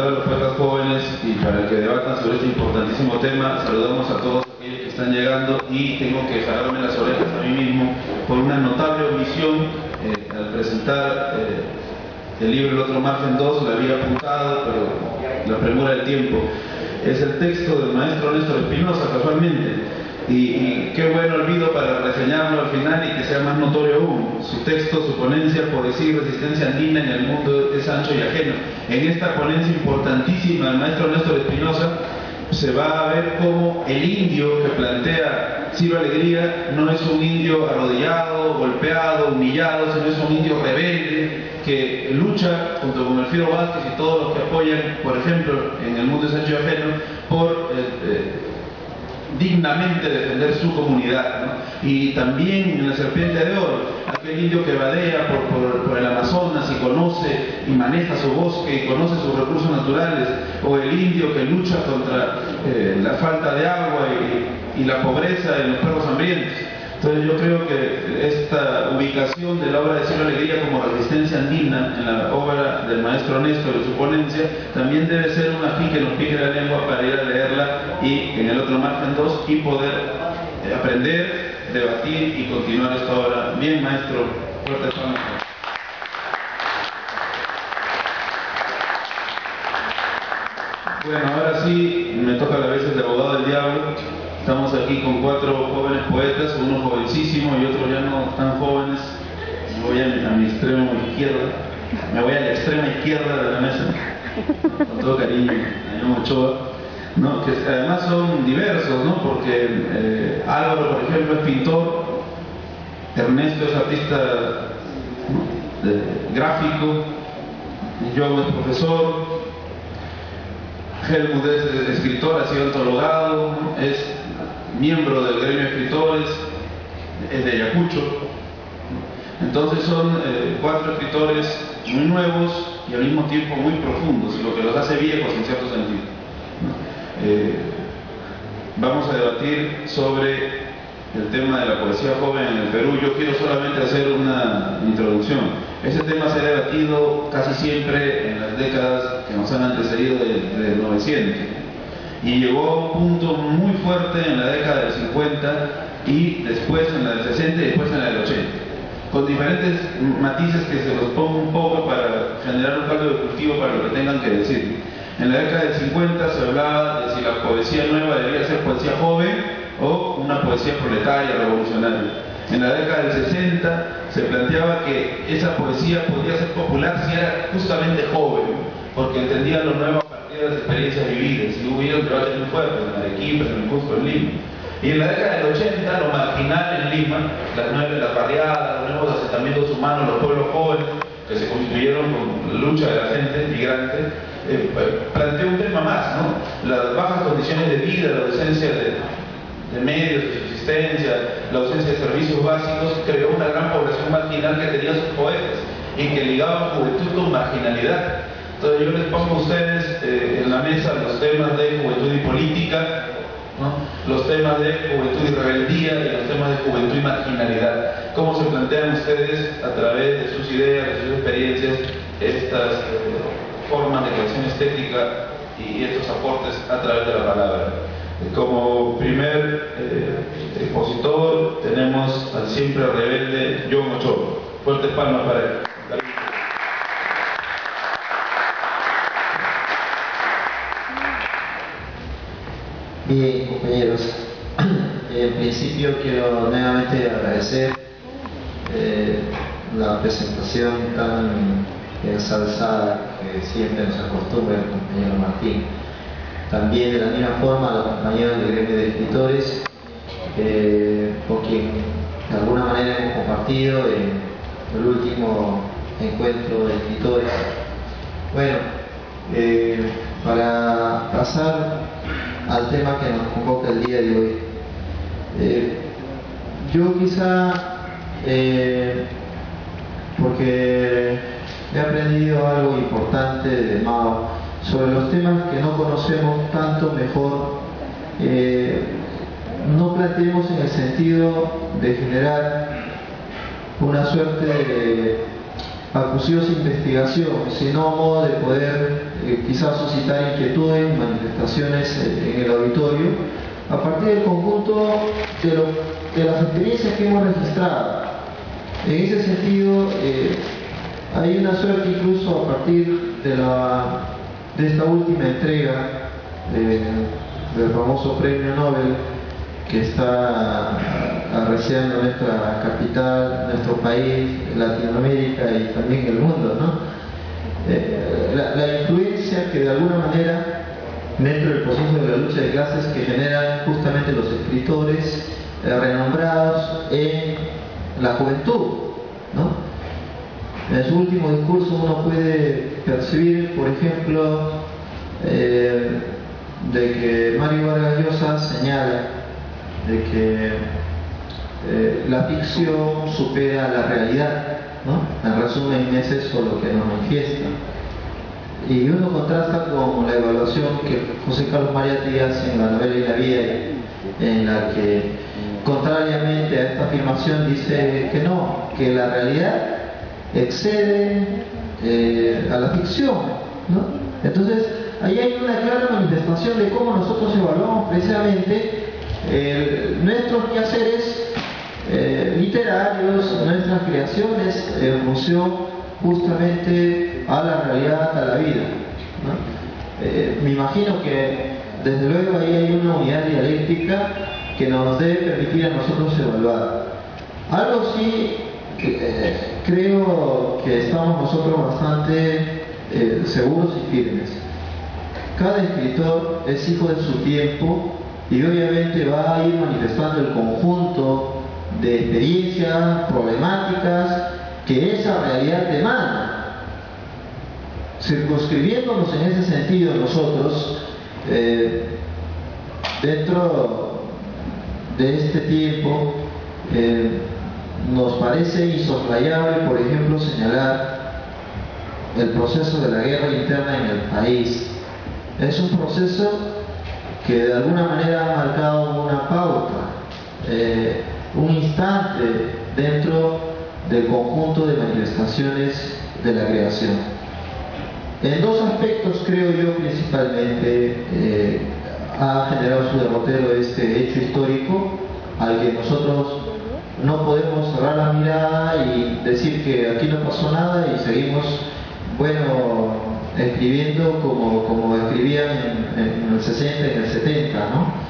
saludar a los poetas jóvenes y para que debatan sobre este importantísimo tema. Saludamos a todos aquellos que están llegando y tengo que jalarme las orejas a mí mismo por una notable omisión al presentar el libro El otro margen 2, lo había apuntado, pero la premura del tiempo. Es el texto del maestro Néstor Espinosa, casualmente. Y qué buen olvido para reseñarlo al final y que sea más notorio aún. Su texto, su ponencia, Poesía y Resistencia Andina en el mundo es ancho y ajeno. En esta ponencia importantísima del maestro Néstor Espinosa se va a ver cómo el indio que plantea Ciro Alegría no es un indio arrodillado, golpeado, humillado, sino es un indio rebelde que lucha junto con Elfiro Vázquez y todos los que apoyan, por ejemplo, en el mundo es ancho y ajeno, por dignamente defender su comunidad, ¿no? Y también en La Serpiente de Oro, aquel indio que vadea por el Amazonas y conoce y maneja su bosque y conoce sus recursos naturales, o el indio que lucha contra la falta de agua y la pobreza en los perros hambrientos. Entonces yo creo que esta ubicación de la obra de Ciro Alegría como resistencia andina en la obra del maestro Néstor en su ponencia también debe ser una fin que nos pique la lengua para ir a leerla y en el otro margen 2 y poder aprender, debatir y continuar esta obra. Bien, maestro, fuerte palmas. Bueno, ahora sí me toca la vez de abogado del diablo. Estamos aquí con 4 jóvenes poetas, uno jovencísimo y otros ya no tan jóvenes. Me voy a mi extremo izquierda, me voy a la extrema izquierda de la mesa, con todo cariño, a Ochoa, ¿no? Que además son diversos, ¿no? Porque Álvaro, por ejemplo, es pintor, Ernesto es artista, ¿no? Gráfico, yo es profesor, Helmut es escritor, ha sido antologado, ¿no? Es miembro del gremio de escritores, es de Ayacucho. Entonces son 4 escritores muy nuevos y al mismo tiempo muy profundos, lo que los hace viejos en cierto sentido, ¿no? Vamos a debatir sobre el tema de la poesía joven en el Perú. Yo quiero solamente hacer una introducción. Ese tema se ha debatido casi siempre en las décadas que nos han antecedido del 900 y llegó a un punto muy fuerte en la década del 50 y después en la del 60 y después en la del 80, con diferentes matices que se los pongo un poco para generar un caldo de cultivo para lo que tengan que decir. En la década del 50 se hablaba de si la poesía nueva debía ser poesía joven o una poesía proletaria, revolucionaria. En la década del 60 se planteaba que esa poesía podía ser popular si era justamente joven, porque entendía lo nuevo a partir de las experiencias vividas, y hubo un debate muy fuerte en Arequipa, en el Cusco, en Lima. Y en la década del 80, lo marginal en Lima, las barriadas, los nuevos asentamientos humanos, los pueblos jóvenes que se constituyeron con la lucha de la gente migrante, planteó un tema más, ¿no? Las bajas condiciones de vida, la ausencia de medios de subsistencia, la ausencia de servicios básicos, creó una gran población marginal que tenía sus poetas y que ligaba juventud con marginalidad. Entonces yo les pongo a ustedes en la mesa los temas de juventud y política, ¿no? Los temas de juventud y rebeldía y los temas de juventud y marginalidad. ¿Cómo se plantean ustedes a través de sus ideas, de sus experiencias, estas formas de creación estética y estos aportes a través de la palabra? Como primer expositor tenemos al siempre rebelde John Ochoa. Fuertes palmas para él. Bien, compañeros, en principio quiero nuevamente agradecer la presentación tan ensalzada que siempre nos acostumbra el compañero Martín. También de la misma forma a los compañeros del gremio de escritores, con quien de alguna manera hemos compartido en el último encuentro de escritores. Bueno, para pasar al tema que nos convoca el día de hoy, yo quizá, porque he aprendido algo importante de Mao sobre los temas que no conocemos tanto, mejor no planteemos en el sentido de generar una suerte acuciosa investigación, sino a modo de poder quizás suscitar inquietudes y manifestaciones en el auditorio a partir del conjunto de las experiencias que hemos registrado. En ese sentido, hay una suerte incluso a partir de esta última entrega del famoso premio Nobel que está arreciando nuestra capital, nuestro país, Latinoamérica y también el mundo, ¿no? La influencia que de alguna manera dentro del proceso de la lucha de clases que generan justamente los escritores renombrados en la juventud, ¿no? En su último discurso uno puede percibir, por ejemplo, de que Mario Vargas Llosa señala de que la ficción supera la realidad, ¿no? En resumen, es eso lo que nos manifiesta. Y uno contrasta con la evaluación que José Carlos Mariátegui hace en la novela Y la vida, en la que, contrariamente a esta afirmación, dice que no, que la realidad excede a la ficción, ¿no? Entonces, ahí hay una clara manifestación de cómo nosotros evaluamos precisamente nuestros quehaceres literarios, nuestras creaciones en función justamente a la realidad, a la vida, ¿no? Me imagino que desde luego ahí hay una unidad dialéctica que nos debe permitir a nosotros evaluar. Algo sí creo que estamos nosotros bastante seguros y firmes. Cada escritor es hijo de su tiempo y obviamente va a ir manifestando el conjunto de experiencias, problemáticas que esa realidad demanda. Circunscribiéndonos en ese sentido nosotros, dentro de este tiempo, nos parece insoslayable, por ejemplo, señalar el proceso de la guerra interna en el país. Es un proceso que de alguna manera ha marcado una pauta, un instante dentro del conjunto de manifestaciones de la creación. En dos aspectos, creo yo, principalmente ha generado su derrotero este hecho histórico al que nosotros no podemos cerrar la mirada y decir que aquí no pasó nada y seguimos, bueno, escribiendo como escribían en el 60 y en el 70, ¿no?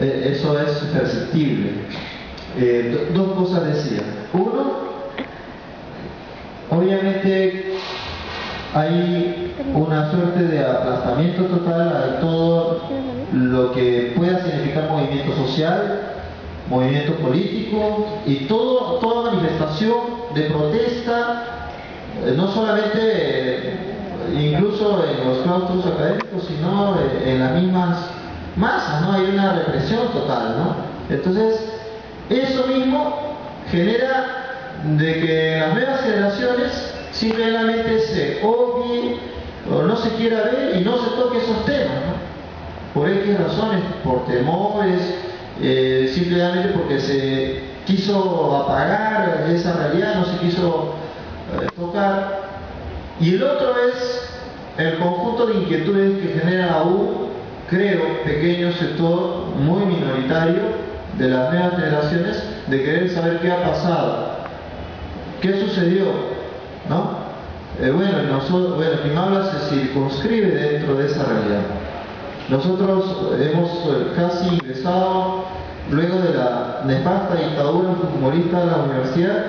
Eso es perceptible. Dos cosas decía. Uno, obviamente hay una suerte de aplastamiento total a todo lo que pueda significar movimiento social, movimiento político y toda manifestación de protesta, no solamente incluso en los claustros académicos, sino en las mismas masas, ¿no? Hay una represión total, ¿no? Entonces, eso mismo genera de que las nuevas generaciones simplemente se obvie o no se quiera ver y no se toque esos temas, ¿no? Por X razones, por temores, simplemente porque se quiso apagar esa realidad, no se quiso tocar. Y el otro es el conjunto de inquietudes que genera aún, creo, pequeño sector muy minoritario de las nuevas generaciones de querer saber qué ha pasado, qué sucedió, ¿no? Quien habla se circunscribe dentro de esa realidad. Nosotros hemos casi ingresado luego de la nefasta dictadura fujimorista de la universidad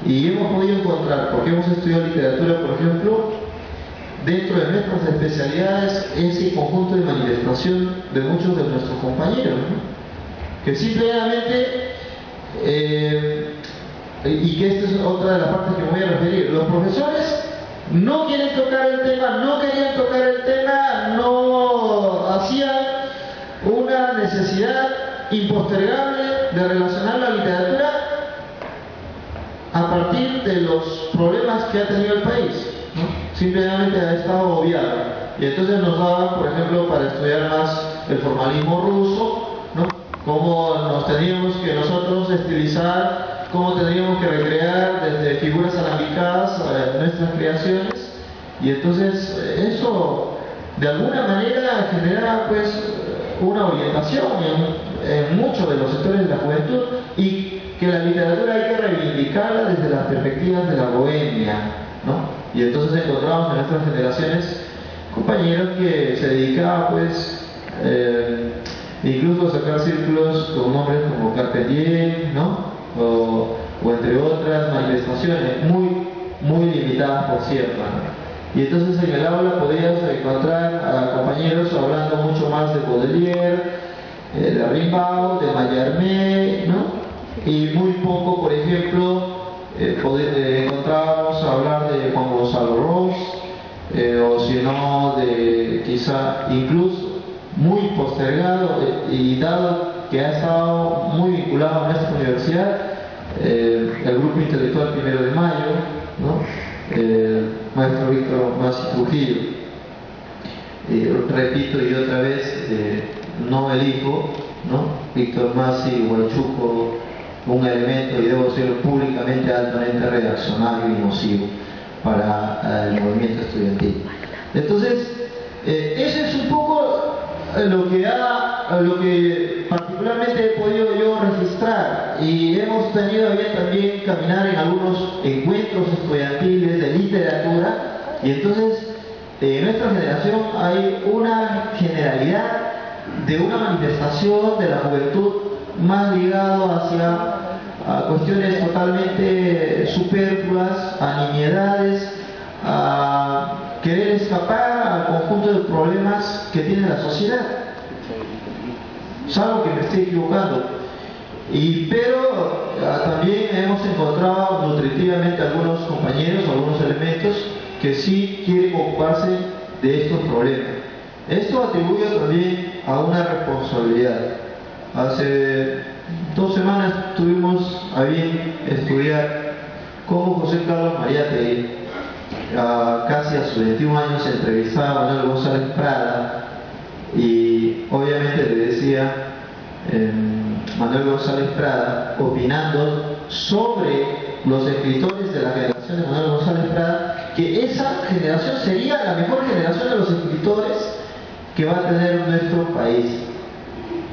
y hemos podido encontrar, porque hemos estudiado literatura, por ejemplo, dentro de nuestras especialidades, ese conjunto de manifestación de muchos de nuestros compañeros, ¿no? Que simplemente, y que esta es otra de las partes que me voy a referir, los profesores no quieren tocar el tema, no querían tocar el tema, no hacían una necesidad impostergable de relacionar la literatura a partir de los problemas que ha tenido el país, ¿no? Simplemente ha estado obviado. Y entonces nos daban, por ejemplo, para estudiar más el formalismo ruso, ¿no? Cómo nos teníamos que nosotros estilizar cómo tendríamos que recrear desde figuras alambicadas nuestras creaciones, y entonces eso de alguna manera genera pues una orientación en muchos de los sectores de la juventud, y que la literatura hay que reivindicarla desde las perspectivas de la bohemia, ¿no? Y entonces encontramos en nuestras generaciones compañeros que se dedicaban pues incluso a sacar círculos con nombres como Carpe Diem, ¿no? O entre otras manifestaciones muy limitadas, por cierto, ¿no? Y entonces en el aula podías encontrar a compañeros hablando mucho más de Baudelaire, de Rimbaud, de Mallarmé, ¿no? Y muy poco, por ejemplo, encontrábamos hablar de Juan Gonzalo Ross, o si no, de quizá incluso muy postergado, y dado que ha estado muy vinculado a nuestra universidad, el grupo intelectual 1 de Mayo, ¿no? Maestro Víctor Masi Trujillo. Repito y otra vez, no elijo, ¿no? Víctor Masi Huaychuco, un elemento, y debo decirlo públicamente, altamente reaccionario y nocivo para el movimiento estudiantil. Entonces, eso es un poco lo que particularmente he podido yo registrar, y hemos tenido bien también caminar en algunos encuentros estudiantiles de literatura, y entonces en nuestra generación hay una generalidad de una manifestación de la juventud más ligado hacia cuestiones totalmente superfluas, a nimiedades, a querer escapar al conjunto de problemas que tiene la sociedad. Salvo que me esté equivocando. Pero también hemos encontrado nutritivamente algunos compañeros, algunos elementos que sí quieren ocuparse de estos problemas. Esto atribuye también a una responsabilidad. Hace 2 semanas tuvimos a bien estudiar cómo José Carlos Mariátegui, casi a sus 21 años, entrevistaba a Manuel González Prada, y obviamente le decía Manuel González Prada, opinando sobre los escritores de la generación de Manuel González Prada, que esa generación sería la mejor generación de los escritores que va a tener nuestro país.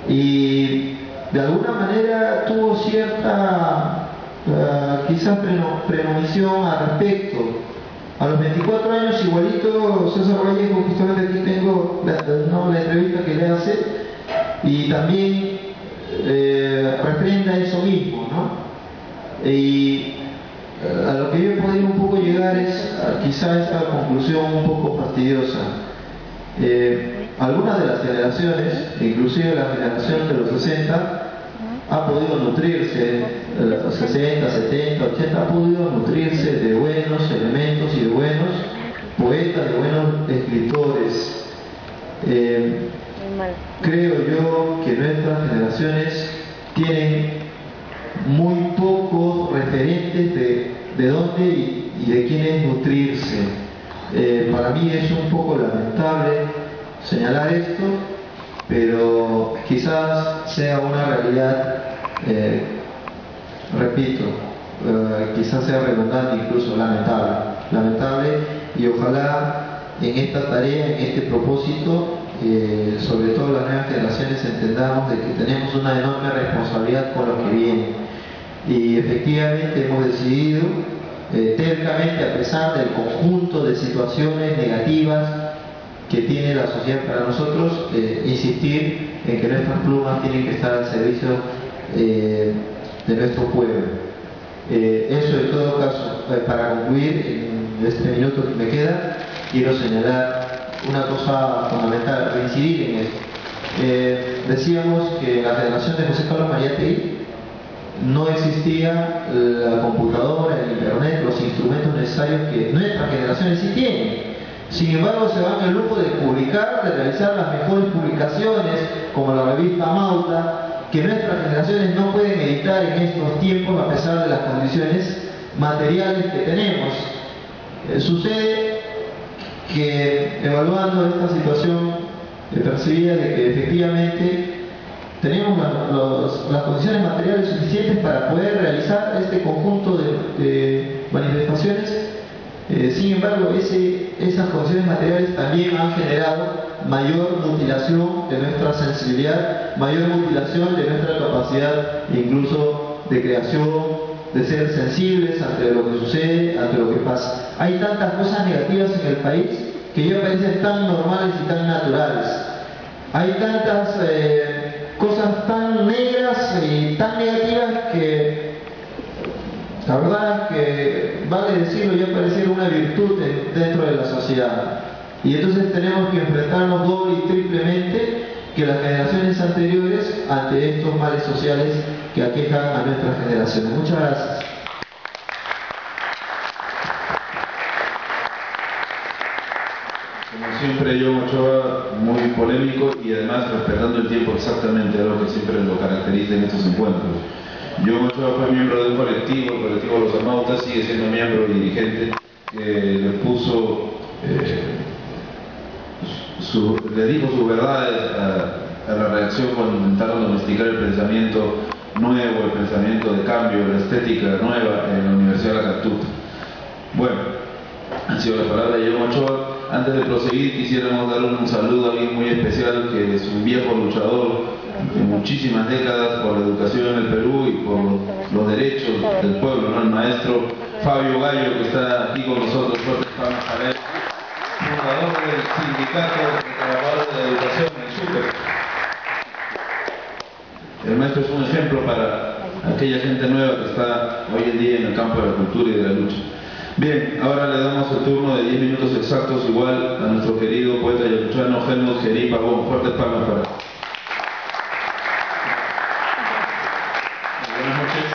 Y de alguna manera tuvo cierta quizás premonición al respecto. A los 24 años, igualito César Vallejo, justamente aquí tengo la entrevista que le hace, y también refrenda eso mismo, ¿no? Y a lo que yo he podido un poco llegar es quizá esta conclusión un poco fastidiosa. Algunas de las generaciones, inclusive la generación de los 60, ha podido nutrirse, los 60, 70, 80, ha podido nutrirse de buenos elementos y de buenos poetas, de buenos escritores. Creo yo que nuestras generaciones tienen muy pocos referentes de dónde y de quiénes nutrirse. Para mí es un poco lamentable señalar esto, pero quizás sea una realidad, repito, quizás sea redundante, incluso lamentable, y ojalá en esta tarea, en este propósito, sobre todo las nuevas generaciones, entendamos de que tenemos una enorme responsabilidad con lo que viene, y efectivamente hemos decidido tercamente, a pesar del conjunto de situaciones negativas que tiene la sociedad para nosotros, insistir en que nuestras plumas tienen que estar al servicio de nuestro pueblo. Eso, en todo caso, para concluir, en este minuto que me queda, quiero señalar una cosa fundamental, reincidir en esto. Decíamos que en la generación de José Carlos Mariátegui no existía la computadora, el internet, los instrumentos necesarios que nuestras generaciones sí tienen. Sin embargo, se dan el lujo de publicar, de realizar las mejores publicaciones, como la revista Mauta, que nuestras generaciones no pueden editar en estos tiempos a pesar de las condiciones materiales que tenemos. Sucede que, evaluando esta situación, percibía de que efectivamente tenemos las condiciones materiales suficientes para poder realizar este conjunto de manifestaciones. Sin embargo, esas condiciones materiales también han generado mayor mutilación de nuestra sensibilidad, mayor mutilación de nuestra capacidad incluso de creación, de ser sensibles ante lo que sucede, ante lo que pasa. Hay tantas cosas negativas en el país que ya parecen tan normales y tan naturales. Hay tantas cosas tan negras y tan negativas que la verdad es que, vale decirlo, ya pareciera una virtud dentro de la sociedad. Y entonces tenemos que enfrentarnos doble y triplemente que las generaciones anteriores ante estos males sociales que aquejan a nuestras generaciones. Muchas gracias. Como siempre, John Ochoa, muy polémico y además respetando el tiempo exactamente, algo que siempre lo caracteriza en estos encuentros. John Ochoa fue miembro de un colectivo, el colectivo Los Amautas, sigue siendo miembro y dirigente, que le puso, le dijo sus verdades a la reacción cuando intentaron domesticar el pensamiento nuevo, el pensamiento de cambio, la estética nueva en la Universidad de la Catuta. Bueno, han sido las palabras de John Ochoa. Antes de proseguir, quisiéramos dar un saludo a alguien muy especial, que es un viejo luchador de muchísimas décadas por la educación en el Perú y por los derechos del pueblo, ¿no? El maestro Fabio Gallo, que está aquí con nosotros. Fuertes palmas para él, fundador del Sindicato de Trabajadores de la Educación, el SUTEC. El maestro es un ejemplo para aquella gente nueva que está hoy en día en el campo de la cultura y de la lucha. Bien, ahora le damos el turno de 10 minutos exactos igual a nuestro querido poeta yacuchano Helmut Gerí Pavón. Fuertes palmas para él. Buenas noches.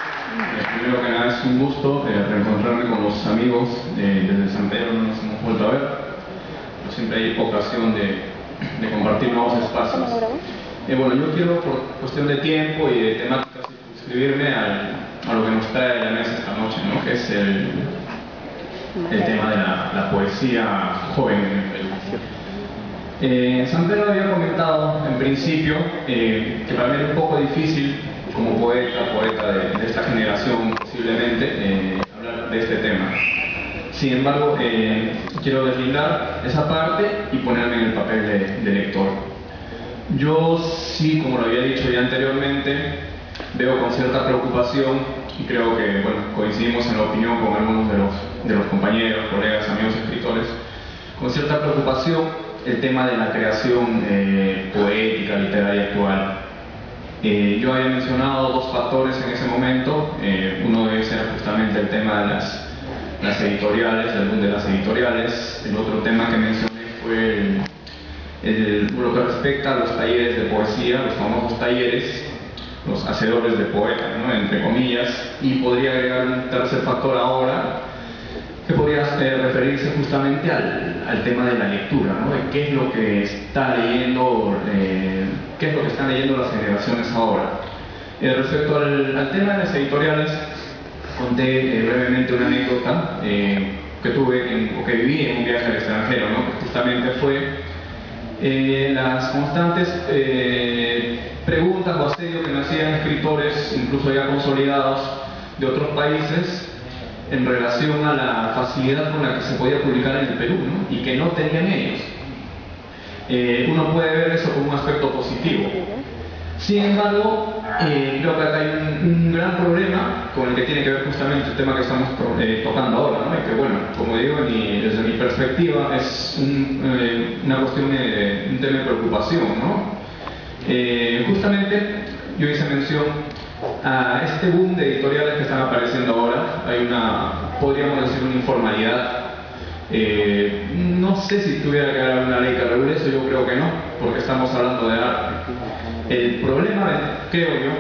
Primero que nada es un gusto reencontrarme con los amigos desde San Pedro, no nos hemos vuelto a ver, pero siempre hay ocasión de compartir nuevos espacios. Bueno, yo quiero, por cuestión de tiempo y de temáticas, circunscribirme a lo que nos trae a la mesa esta noche, ¿no? Que es el tema de la poesía joven en el Perú. San Pedro había comentado en principio que para mí era un poco difícil como poeta de esta generación posiblemente hablar de este tema. Sin embargo, quiero deslindar esa parte y ponerme en el papel de lector. Yo sí, como lo había dicho ya anteriormente, veo con cierta preocupación, y creo que bueno, coincidimos en la opinión con algunos de los compañeros, colegas, amigos escritores, con cierta preocupación el tema de la creación poética, literaria actual. Yo había mencionado dos factores en ese momento. Uno debe ser justamente el tema de las editoriales, del boom de las editoriales. El otro tema que mencioné fue lo que respecta a los talleres de poesía, los famosos talleres, los hacedores de poetas, ¿no? Entre comillas, y podría agregar un tercer factor ahora, que podría referirse justamente al tema de la lectura, ¿no? De qué es lo que está leyendo, qué es lo que están leyendo las generaciones ahora. Respecto al tema de las editoriales, conté brevemente una anécdota que tuve o que viví en un viaje al extranjero, ¿no? Que justamente fue las constantes preguntas o asedio que me hacían escritores, incluso ya consolidados, de otros países, en relación a la facilidad con la que se podía publicar en el Perú, ¿no? Y que no tenían ellos. Uno puede ver eso como un aspecto positivo. Sin embargo, creo que acá hay un gran problema con el que tiene que ver justamente el tema que estamos tocando ahora, ¿no? Y que bueno, como digo, desde mi perspectiva es una cuestión un tema de preocupación, ¿no? Justamente yo hice mención a este boom de editoriales que están apareciendo ahora. Hay podríamos decir, una informalidad. No sé si tuviera que haber una ley que regule eso, yo creo que no, porque estamos hablando de arte. El problema, creo yo,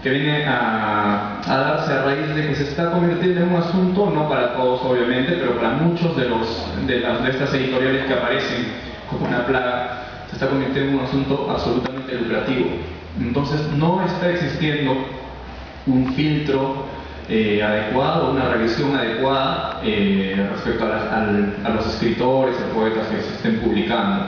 que viene a darse a raíz de que se está convirtiendo en un asunto, no para todos obviamente, pero para muchos de estas editoriales que aparecen como una plaga, se está convirtiendo en un asunto absolutamente lucrativo. Entonces no está existiendo un filtro adecuado, una revisión adecuada respecto a los escritores y poetas que se estén publicando.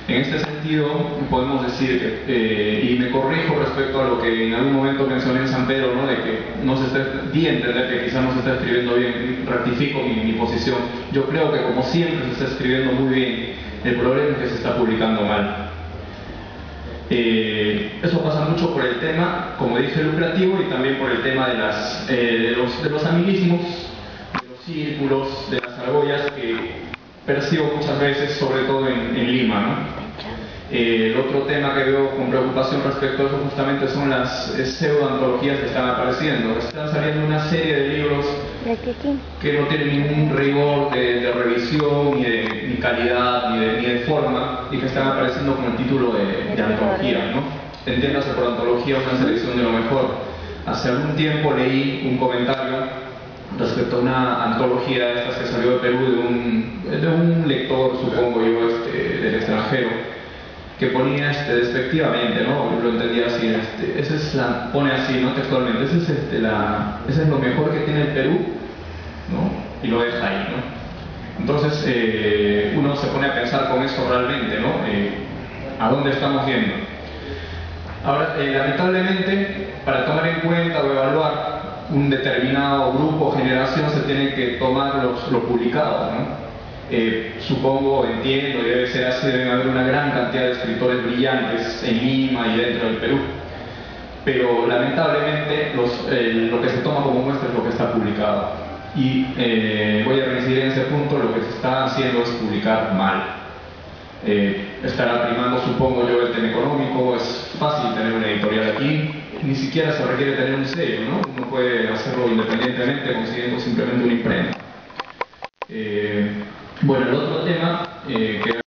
En este sentido, podemos decir que, y me corrijo respecto a lo que en algún momento mencioné en San Pedro, ¿no? De que no se está, di a entender que quizás no se está escribiendo bien, rectifico mi posición. Yo creo que como siempre se está escribiendo muy bien, el problema es que se está publicando mal. Eso pasa mucho por el tema, como dije, lucrativo, y también por el tema de los amiguismos, de los círculos, de las argollas que percibo muchas veces, sobre todo en Lima, ¿no? El otro tema que veo con preocupación respecto a eso justamente son las pseudoantologías que están apareciendo. Están saliendo una serie de libros que no tienen ningún rigor de revisión, ni calidad, ni de forma, y que están apareciendo con el título de antología, ¿no? Entiéndase por antología una selección de lo mejor. Hace algún tiempo leí un comentario respecto a una antología de estas que salió de Perú de un lector, supongo yo, del extranjero, que ponía despectivamente, ¿no? Lo entendía así, pone así, ¿no? Textualmente, ese es lo mejor que tiene el Perú, ¿no? Y lo deja ahí, ¿no? Entonces uno se pone a pensar con eso realmente, ¿no? ¿A dónde estamos yendo? Ahora, lamentablemente, para tomar en cuenta o evaluar un determinado grupo o generación se tiene que tomar lo publicado, ¿no? Supongo, entiendo, y debe ser así, deben haber una gran cantidad de escritores brillantes en Lima y dentro del Perú, pero lamentablemente lo que se toma como muestra es lo que está publicado, y voy a reincidir en ese punto. Lo que se está haciendo es publicar mal. Estará primando, supongo yo, el tema económico. Es fácil tener una editorial aquí, ni siquiera se requiere tener un sello, ¿no? Uno puede hacerlo independientemente consiguiendo simplemente una imprenta. Bueno, el otro tema que